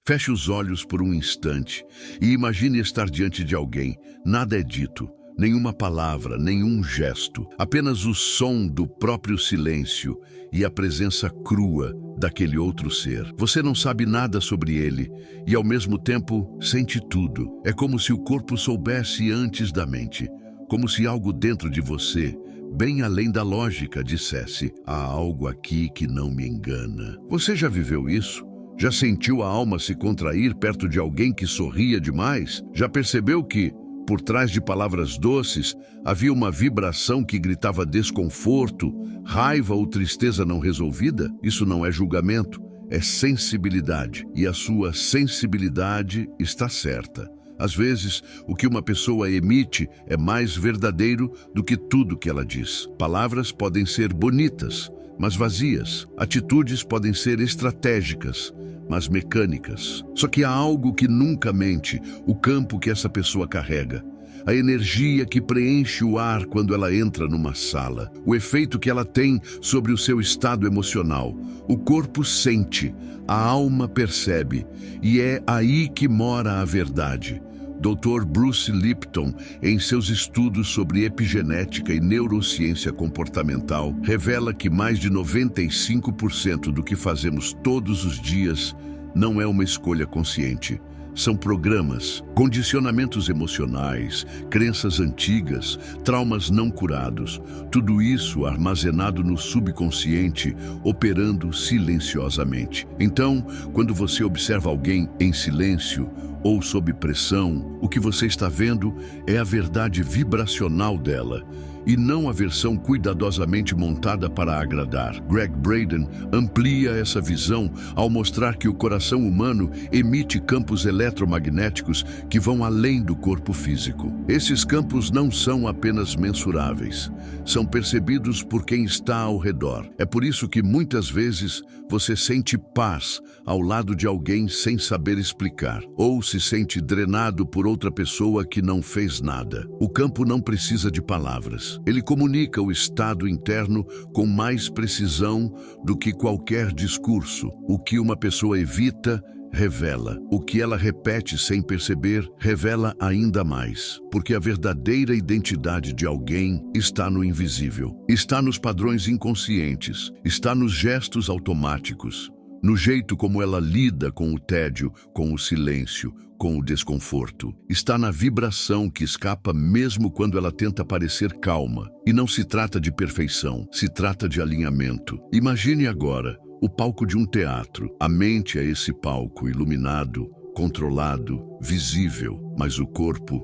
Feche os olhos por um instante e imagine estar diante de alguém. Nada é dito, nenhuma palavra, nenhum gesto, apenas o som do próprio silêncio e a presença crua daquele outro ser. Você não sabe nada sobre ele e, ao mesmo tempo, sente tudo. É como se o corpo soubesse antes da mente, como se algo dentro de você, bem além da lógica, dissesse: há algo aqui que não me engana. Você já viveu isso? Já sentiu a alma se contrair perto de alguém que sorria demais? Já percebeu que, por trás de palavras doces, havia uma vibração que gritava desconforto, raiva ou tristeza não resolvida? Isso não é julgamento, é sensibilidade. E a sua sensibilidade está certa. Às vezes, o que uma pessoa emite é mais verdadeiro do que tudo que ela diz. Palavras podem ser bonitas, mas vazias. Atitudes podem ser estratégicas, mas mecânicas. Só que há algo que nunca mente: o campo que essa pessoa carrega, a energia que preenche o ar quando ela entra numa sala, o efeito que ela tem sobre o seu estado emocional. O corpo sente, a alma percebe, e é aí que mora a verdade. Dr. Bruce Lipton, em seus estudos sobre epigenética e neurociência comportamental, revela que mais de 95% do que fazemos todos os dias não é uma escolha consciente. São programas, condicionamentos emocionais, crenças antigas, traumas não curados. Tudo isso armazenado no subconsciente, operando silenciosamente. Então, quando você observa alguém em silêncio ou sob pressão, o que você está vendo é a verdade vibracional dela, e não a versão cuidadosamente montada para agradar. Gregg Braden amplia essa visão ao mostrar que o coração humano emite campos eletromagnéticos que vão além do corpo físico. Esses campos não são apenas mensuráveis, são percebidos por quem está ao redor. É por isso que muitas vezes você sente paz ao lado de alguém sem saber explicar, ou se sente drenado por outra pessoa que não fez nada. O campo não precisa de palavras. Ele comunica o estado interno com mais precisão do que qualquer discurso. O que uma pessoa evita, revela. O que ela repete sem perceber, revela ainda mais. Porque a verdadeira identidade de alguém está no invisível. Está nos padrões inconscientes. Está nos gestos automáticos. No jeito como ela lida com o tédio, com o silêncio, com o desconforto. Está na vibração que escapa mesmo quando ela tenta parecer calma. E não se trata de perfeição, se trata de alinhamento. Imagine agora o palco de um teatro. A mente é esse palco iluminado, controlado, visível. Mas o corpo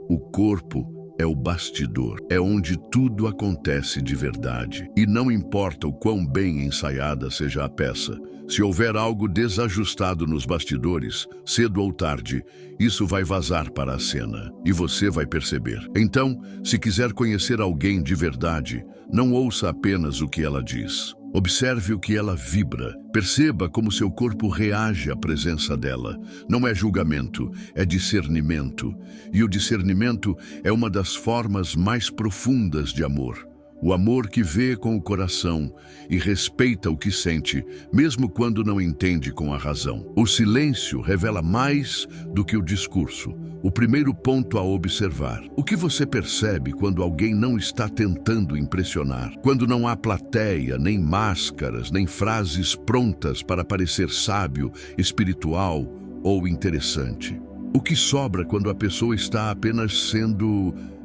é o bastidor. É onde tudo acontece de verdade. E não importa o quão bem ensaiada seja a peça, se houver algo desajustado nos bastidores, cedo ou tarde, isso vai vazar para a cena e você vai perceber. Então, se quiser conhecer alguém de verdade, não ouça apenas o que ela diz. Observe o que ela vibra. Perceba como seu corpo reage à presença dela. Não é julgamento, é discernimento. E o discernimento é uma das formas mais profundas de amor. O amor que vê com o coração e respeita o que sente, mesmo quando não entende com a razão. O silêncio revela mais do que o discurso. O primeiro ponto a observar: o que você percebe quando alguém não está tentando impressionar? Quando não há plateia, nem máscaras, nem frases prontas para parecer sábio, espiritual ou interessante? O que sobra quando a pessoa está apenas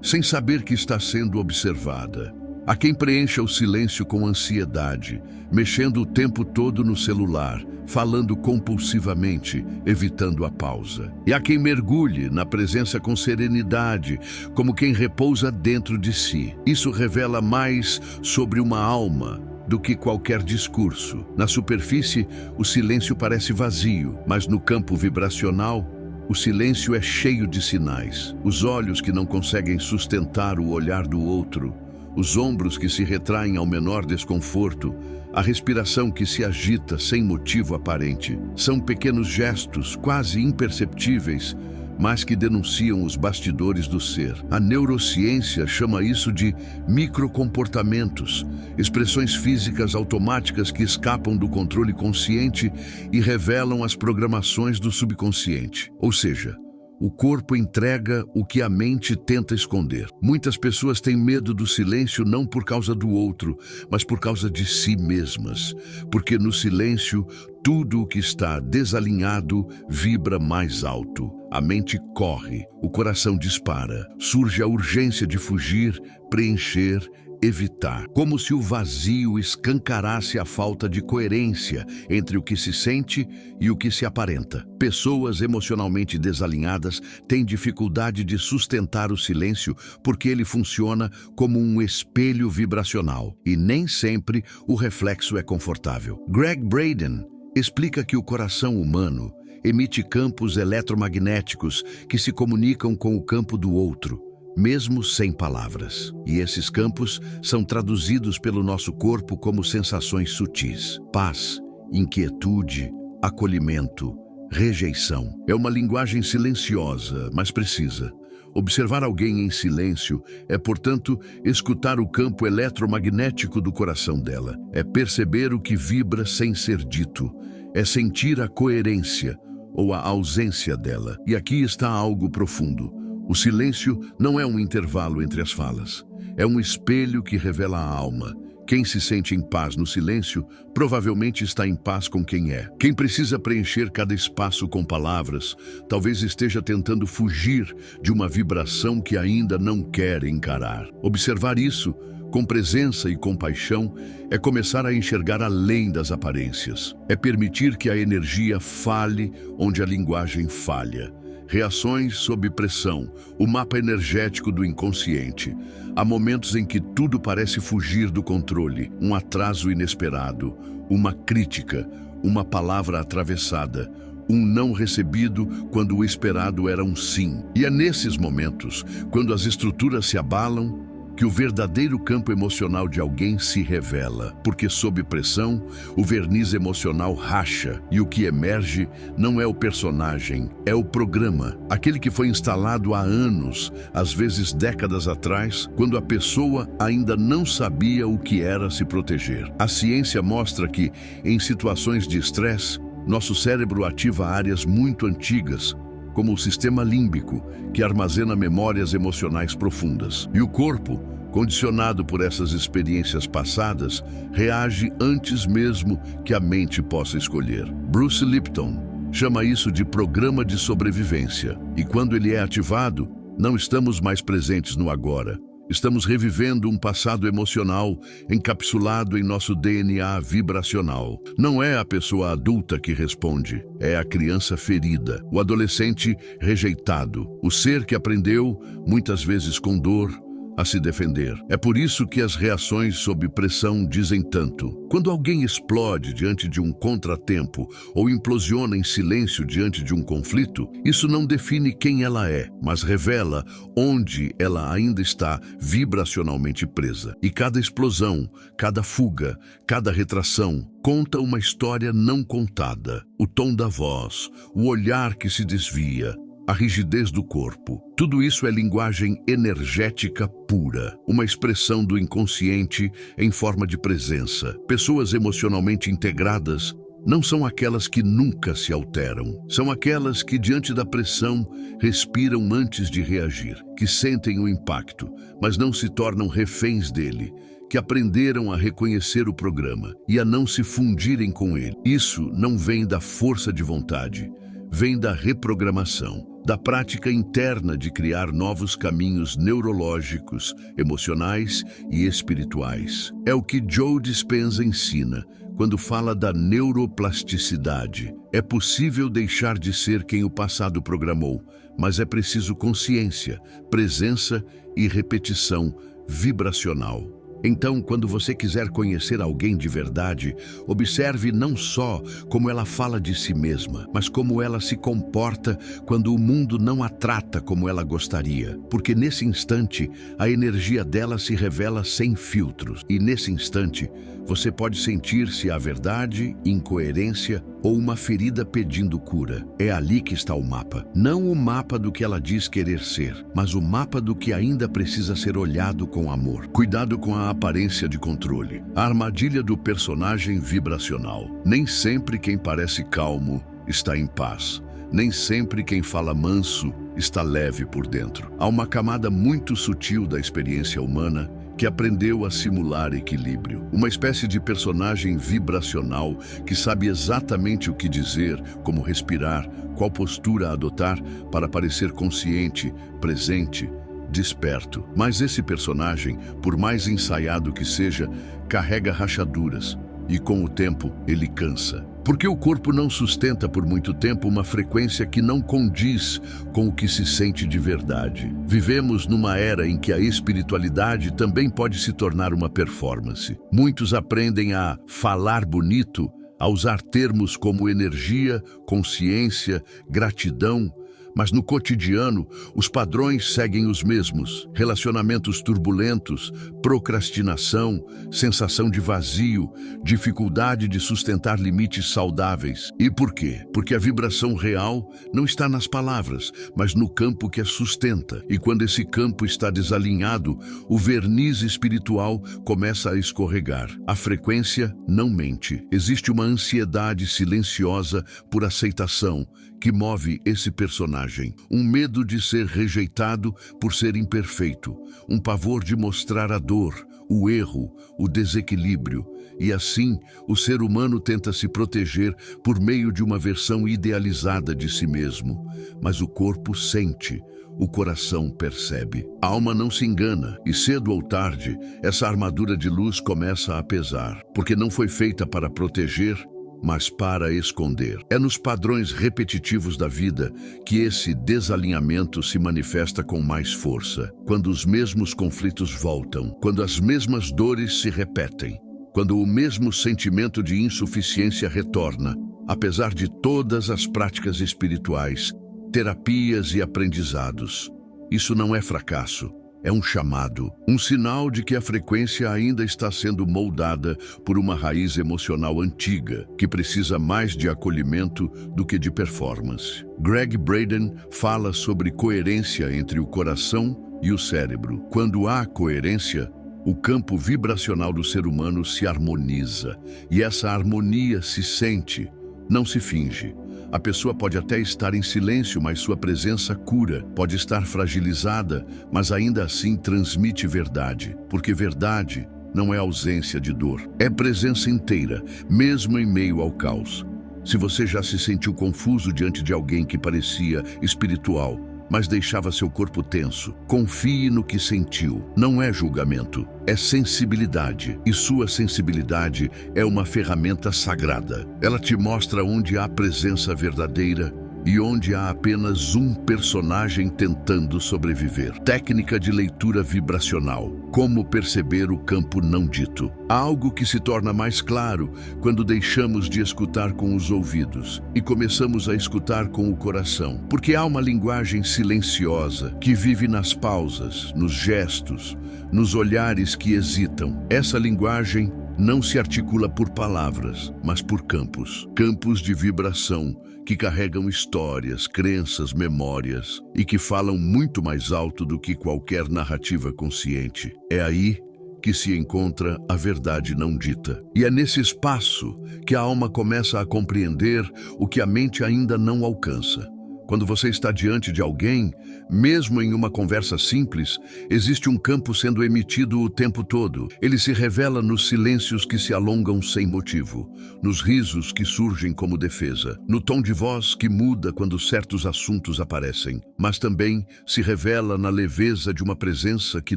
sem saber que está sendo observada? Há quem preencha o silêncio com ansiedade, mexendo o tempo todo no celular, falando compulsivamente, evitando a pausa. E há quem mergulhe na presença com serenidade, como quem repousa dentro de si. Isso revela mais sobre uma alma do que qualquer discurso. Na superfície, o silêncio parece vazio, mas no campo vibracional, o silêncio é cheio de sinais. Os olhos que não conseguem sustentar o olhar do outro, os ombros que se retraem ao menor desconforto, a respiração que se agita sem motivo aparente. São pequenos gestos, quase imperceptíveis, mas que denunciam os bastidores do ser. A neurociência chama isso de microcomportamentos, expressões físicas automáticas que escapam do controle consciente e revelam as programações do subconsciente. Ou seja, o corpo entrega o que a mente tenta esconder. Muitas pessoas têm medo do silêncio não por causa do outro, mas por causa de si mesmas. Porque no silêncio, tudo o que está desalinhado vibra mais alto. A mente corre, o coração dispara. Surge a urgência de fugir, preencher, evitar, como se o vazio escancarasse a falta de coerência entre o que se sente e o que se aparenta. Pessoas emocionalmente desalinhadas têm dificuldade de sustentar o silêncio porque ele funciona como um espelho vibracional e nem sempre o reflexo é confortável. Gregg Braden explica que o coração humano emite campos eletromagnéticos que se comunicam com o campo do outro, mesmo sem palavras. E esses campos são traduzidos pelo nosso corpo como sensações sutis: paz, inquietude, acolhimento, rejeição. É uma linguagem silenciosa, mas precisa. Observar alguém em silêncio é, portanto, escutar o campo eletromagnético do coração dela. É perceber o que vibra sem ser dito. É sentir a coerência ou a ausência dela. E aqui está algo profundo. O silêncio não é um intervalo entre as falas. É um espelho que revela a alma. Quem se sente em paz no silêncio, provavelmente está em paz com quem é. Quem precisa preencher cada espaço com palavras, talvez esteja tentando fugir de uma vibração que ainda não quer encarar. Observar isso, com presença e compaixão, é começar a enxergar além das aparências. É permitir que a energia fale onde a linguagem falha. Reações sob pressão, o mapa energético do inconsciente. Há momentos em que tudo parece fugir do controle, um atraso inesperado, uma crítica, uma palavra atravessada, um não recebido quando o esperado era um sim. E é nesses momentos, quando as estruturas se abalam, que o verdadeiro campo emocional de alguém se revela, porque sob pressão, o verniz emocional racha e o que emerge não é o personagem, é o programa, aquele que foi instalado há anos, às vezes décadas atrás, quando a pessoa ainda não sabia o que era se proteger. A ciência mostra que, em situações de estresse, nosso cérebro ativa áreas muito antigas, como o sistema límbico, que armazena memórias emocionais profundas. E o corpo, condicionado por essas experiências passadas, reage antes mesmo que a mente possa escolher. Bruce Lipton chama isso de programa de sobrevivência. E quando ele é ativado, não estamos mais presentes no agora. Estamos revivendo um passado emocional encapsulado em nosso DNA vibracional. Não é a pessoa adulta que responde, é a criança ferida, o adolescente rejeitado, o ser que aprendeu, muitas vezes com dor, a se defender. É por isso que as reações sob pressão dizem tanto. Quando alguém explode diante de um contratempo ou implosiona em silêncio diante de um conflito, isso não define quem ela é, mas revela onde ela ainda está vibracionalmente presa. E cada explosão, cada fuga, cada retração conta uma história não contada. O tom da voz, o olhar que se desvia, a rigidez do corpo. Tudo isso é linguagem energética pura, uma expressão do inconsciente em forma de presença. Pessoas emocionalmente integradas não são aquelas que nunca se alteram. São aquelas que, diante da pressão, respiram antes de reagir, que sentem o impacto, mas não se tornam reféns dele, que aprenderam a reconhecer o programa e a não se fundirem com ele. Isso não vem da força de vontade, vem da reprogramação, da prática interna de criar novos caminhos neurológicos, emocionais e espirituais. É o que Joe Dispenza ensina quando fala da neuroplasticidade. É possível deixar de ser quem o passado programou, mas é preciso consciência, presença e repetição vibracional. Então, quando você quiser conhecer alguém de verdade, observe não só como ela fala de si mesma, mas como ela se comporta quando o mundo não a trata como ela gostaria. Porque nesse instante, a energia dela se revela sem filtros. E nesse instante, você pode sentir se há verdade, incoerência ou uma ferida pedindo cura. É ali que está o mapa. Não o mapa do que ela diz querer ser, mas o mapa do que ainda precisa ser olhado com amor. Cuidado com a aparência de controle. A armadilha do personagem vibracional. Nem sempre quem parece calmo está em paz. Nem sempre quem fala manso está leve por dentro. Há uma camada muito sutil da experiência humana que aprendeu a simular equilíbrio. Uma espécie de personagem vibracional que sabe exatamente o que dizer, como respirar, qual postura adotar para parecer consciente, presente, desperto. Mas esse personagem, por mais ensaiado que seja, carrega rachaduras e com o tempo ele cansa. Porque o corpo não sustenta por muito tempo uma frequência que não condiz com o que se sente de verdade. Vivemos numa era em que a espiritualidade também pode se tornar uma performance. Muitos aprendem a falar bonito, a usar termos como energia, consciência, gratidão, mas no cotidiano, os padrões seguem os mesmos. Relacionamentos turbulentos, procrastinação, sensação de vazio, dificuldade de sustentar limites saudáveis. E por quê? Porque a vibração real não está nas palavras, mas no campo que a sustenta. E quando esse campo está desalinhado, o verniz espiritual começa a escorregar. A frequência não mente. Existe uma ansiedade silenciosa por aceitação que move esse personagem. Um medo de ser rejeitado por ser imperfeito. Um pavor de mostrar a dor, o erro, o desequilíbrio. E assim, o ser humano tenta se proteger por meio de uma versão idealizada de si mesmo. Mas o corpo sente, o coração percebe. A alma não se engana e cedo ou tarde, essa armadura de luz começa a pesar. Porque não foi feita para proteger, mas para esconder. É nos padrões repetitivos da vida que esse desalinhamento se manifesta com mais força. Quando os mesmos conflitos voltam, quando as mesmas dores se repetem, quando o mesmo sentimento de insuficiência retorna, apesar de todas as práticas espirituais, terapias e aprendizados. Isso não é fracasso. É um chamado, um sinal de que a frequência ainda está sendo moldada por uma raiz emocional antiga, que precisa mais de acolhimento do que de performance. Gregg Braden fala sobre coerência entre o coração e o cérebro. Quando há coerência, o campo vibracional do ser humano se harmoniza, e essa harmonia se sente, não se finge. A pessoa pode até estar em silêncio, mas sua presença cura. Pode estar fragilizada, mas ainda assim transmite verdade. Porque verdade não é ausência de dor, é presença inteira, mesmo em meio ao caos. Se você já se sentiu confuso diante de alguém que parecia espiritual, mas deixava seu corpo tenso, confie no que sentiu. Não é julgamento, é sensibilidade. E sua sensibilidade é uma ferramenta sagrada. Ela te mostra onde há presença verdadeira e onde há apenas um personagem tentando sobreviver. Técnica de leitura vibracional. Como perceber o campo não dito. Há algo que se torna mais claro quando deixamos de escutar com os ouvidos e começamos a escutar com o coração. Porque há uma linguagem silenciosa que vive nas pausas, nos gestos, nos olhares que hesitam. Essa linguagem não se articula por palavras, mas por campos. Campos de vibração que carregam histórias, crenças, memórias e que falam muito mais alto do que qualquer narrativa consciente. É aí que se encontra a verdade não dita. E é nesse espaço que a alma começa a compreender o que a mente ainda não alcança. Quando você está diante de alguém, mesmo em uma conversa simples, existe um campo sendo emitido o tempo todo. Ele se revela nos silêncios que se alongam sem motivo, nos risos que surgem como defesa, no tom de voz que muda quando certos assuntos aparecem, mas também se revela na leveza de uma presença que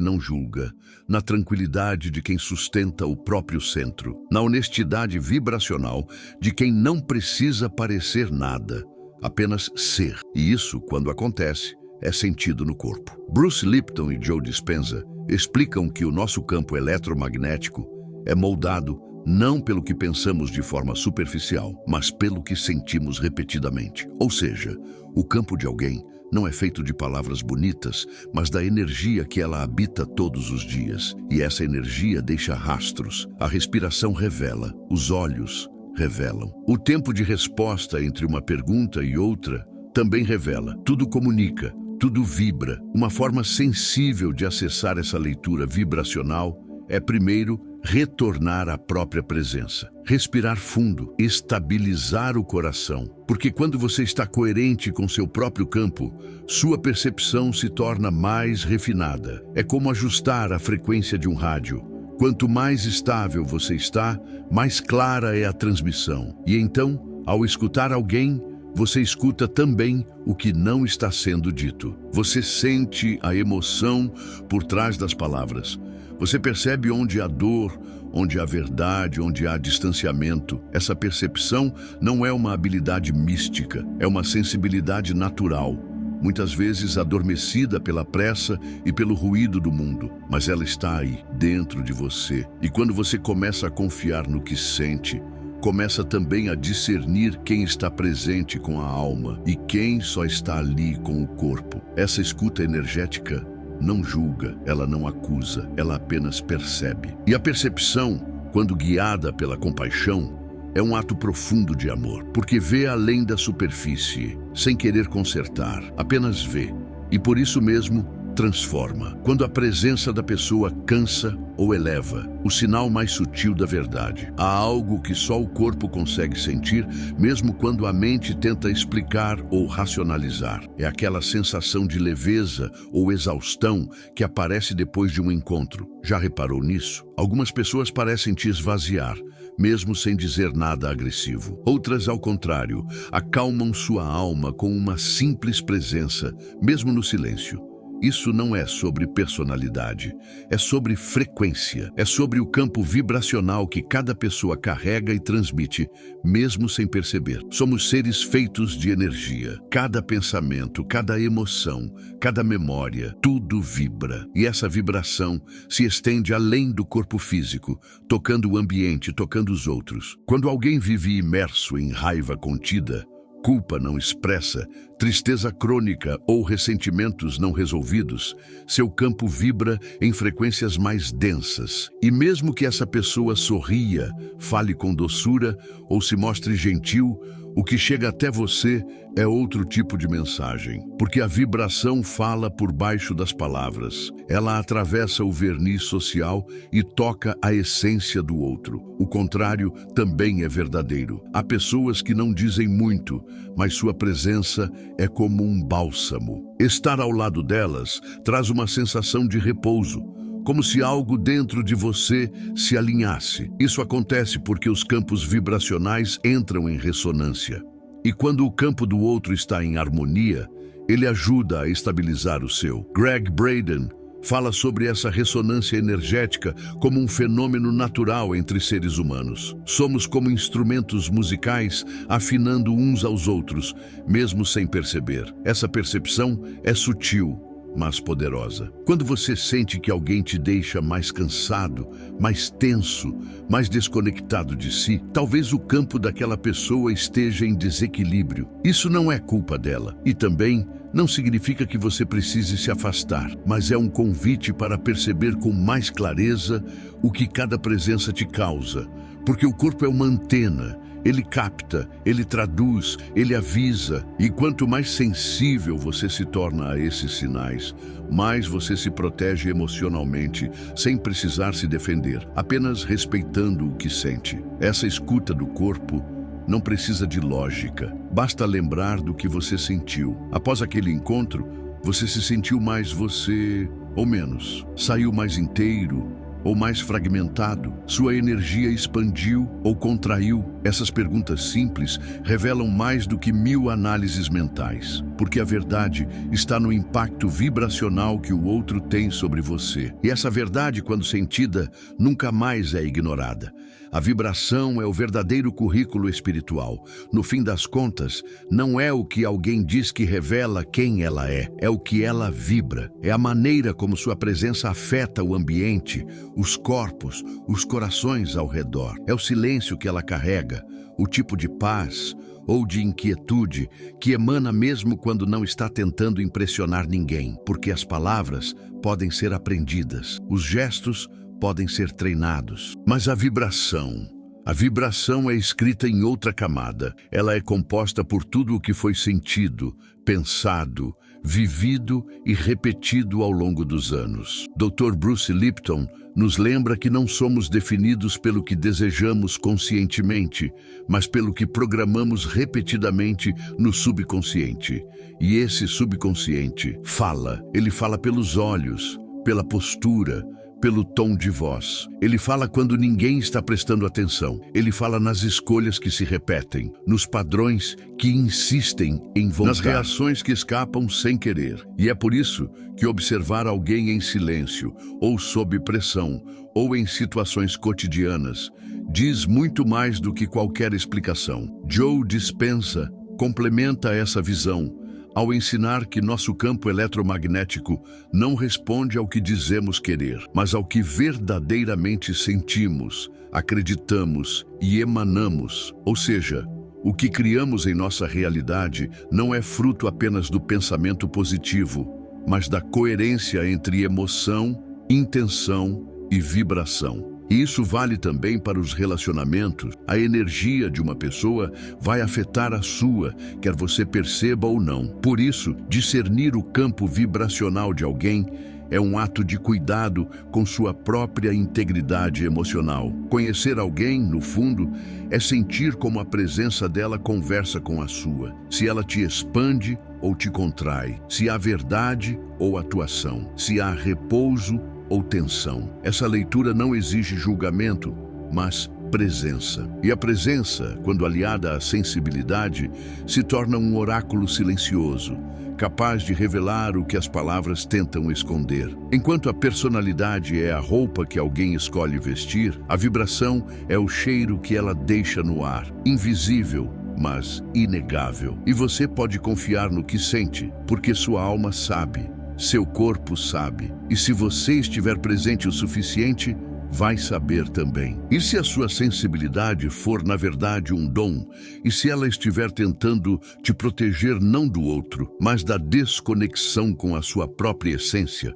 não julga, na tranquilidade de quem sustenta o próprio centro, na honestidade vibracional de quem não precisa parecer nada, apenas ser. E isso, quando acontece, é sentido no corpo. Bruce Lipton e Joe Dispenza explicam que o nosso campo eletromagnético é moldado não pelo que pensamos de forma superficial, mas pelo que sentimos repetidamente. Ou seja, o campo de alguém não é feito de palavras bonitas, mas da energia que ela habita todos os dias. E essa energia deixa rastros. A respiração revela, os olhos revelam. O tempo de resposta entre uma pergunta e outra também revela. Tudo comunica, tudo vibra. Uma forma sensível de acessar essa leitura vibracional é, primeiro, retornar à própria presença. Respirar fundo, estabilizar o coração. Porque quando você está coerente com seu próprio campo, sua percepção se torna mais refinada. É como ajustar a frequência de um rádio. Quanto mais estável você está, mais clara é a transmissão. E então, ao escutar alguém, você escuta também o que não está sendo dito. Você sente a emoção por trás das palavras. Você percebe onde há dor, onde há verdade, onde há distanciamento. Essa percepção não é uma habilidade mística, é uma sensibilidade natural, muitas vezes adormecida pela pressa e pelo ruído do mundo, mas ela está aí, dentro de você. E quando você começa a confiar no que sente, começa também a discernir quem está presente com a alma e quem só está ali com o corpo. Essa escuta energética não julga, ela não acusa, ela apenas percebe. E a percepção, quando guiada pela compaixão, é um ato profundo de amor, porque vê além da superfície, sem querer consertar, apenas vê. E por isso mesmo, transforma. Quando a presença da pessoa cansa ou eleva, o sinal mais sutil da verdade. Há algo que só o corpo consegue sentir, mesmo quando a mente tenta explicar ou racionalizar. É aquela sensação de leveza ou exaustão que aparece depois de um encontro. Já reparou nisso? Algumas pessoas parecem te esvaziar, mesmo sem dizer nada agressivo. Outras, ao contrário, acalmam sua alma com uma simples presença, mesmo no silêncio. Isso não é sobre personalidade, é sobre frequência, é sobre o campo vibracional que cada pessoa carrega e transmite, mesmo sem perceber. Somos seres feitos de energia. Cada pensamento, cada emoção, cada memória, tudo vibra. E essa vibração se estende além do corpo físico, tocando o ambiente, tocando os outros. Quando alguém vive imerso em raiva contida, culpa não expressa, tristeza crônica ou ressentimentos não resolvidos, seu campo vibra em frequências mais densas. E mesmo que essa pessoa sorria, fale com doçura ou se mostre gentil, o que chega até você é outro tipo de mensagem, porque a vibração fala por baixo das palavras. Ela atravessa o verniz social e toca a essência do outro. O contrário também é verdadeiro. Há pessoas que não dizem muito, mas sua presença é como um bálsamo. Estar ao lado delas traz uma sensação de repouso, como se algo dentro de você se alinhasse. Isso acontece porque os campos vibracionais entram em ressonância. E quando o campo do outro está em harmonia, ele ajuda a estabilizar o seu. Gregg Braden fala sobre essa ressonância energética como um fenômeno natural entre seres humanos. Somos como instrumentos musicais afinando uns aos outros, mesmo sem perceber. Essa percepção é sutil, mas poderosa. Quando você sente que alguém te deixa mais cansado, mais tenso, mais desconectado de si, talvez o campo daquela pessoa esteja em desequilíbrio. Isso não é culpa dela e também não significa que você precise se afastar, mas é um convite para perceber com mais clareza o que cada presença te causa, porque o corpo é uma antena. Ele capta, ele traduz, ele avisa. E quanto mais sensível você se torna a esses sinais, mais você se protege emocionalmente, sem precisar se defender, apenas respeitando o que sente. Essa escuta do corpo não precisa de lógica. Basta lembrar do que você sentiu. Após aquele encontro, você se sentiu mais você ou menos? Saiu mais inteiro ou mais fragmentado? Sua energia expandiu ou contraiu? Essas perguntas simples revelam mais do que 1000 análises mentais, porque a verdade está no impacto vibracional que o outro tem sobre você. E essa verdade, quando sentida, nunca mais é ignorada. A vibração é o verdadeiro currículo espiritual. No fim das contas, não é o que alguém diz que revela quem ela é o que ela vibra. É a maneira como sua presença afeta o ambiente, os corpos, os corações ao redor. É o silêncio que ela carrega, o tipo de paz ou de inquietude que emana mesmo quando não está tentando impressionar ninguém, porque as palavras podem ser aprendidas, os gestos podem ser treinados, mas a vibração, A vibração é escrita em outra camada. Ela é composta por tudo o que foi sentido, pensado, vivido e repetido ao longo dos anos. Dr. Bruce Lipton nos lembra que não somos definidos pelo que desejamos conscientemente, mas pelo que programamos repetidamente no subconsciente. E esse subconsciente fala. Ele fala pelos olhos, pela postura, pelo tom de voz. Ele fala quando ninguém está prestando atenção. Ele fala nas escolhas que se repetem, nos padrões que insistem em voltar, nas reações que escapam sem querer. E é por isso que observar alguém em silêncio, ou sob pressão, ou em situações cotidianas, diz muito mais do que qualquer explicação. Joe Dispenza complementa essa visão ao ensinar que nosso campo eletromagnético não responde ao que dizemos querer, mas ao que verdadeiramente sentimos, acreditamos e emanamos. Ou seja, o que criamos em nossa realidade não é fruto apenas do pensamento positivo, mas da coerência entre emoção, intenção e vibração. E isso vale também para os relacionamentos. A energia de uma pessoa vai afetar a sua, quer você perceba ou não. Por isso, discernir o campo vibracional de alguém é um ato de cuidado com sua própria integridade emocional. Conhecer alguém, no fundo, é sentir como a presença dela conversa com a sua. Se ela te expande ou te contrai. Se há verdade ou atuação. Se há repouso ou tensão. Essa leitura não exige julgamento, mas presença. E a presença, quando aliada à sensibilidade, se torna um oráculo silencioso, capaz de revelar o que as palavras tentam esconder. Enquanto a personalidade é a roupa que alguém escolhe vestir, a vibração é o cheiro que ela deixa no ar, invisível, mas inegável. E você pode confiar no que sente, porque sua alma sabe. Seu corpo sabe, e se você estiver presente o suficiente, vai saber também. E se a sua sensibilidade for, na verdade, um dom, e se ela estiver tentando te proteger não do outro, mas da desconexão com a sua própria essência,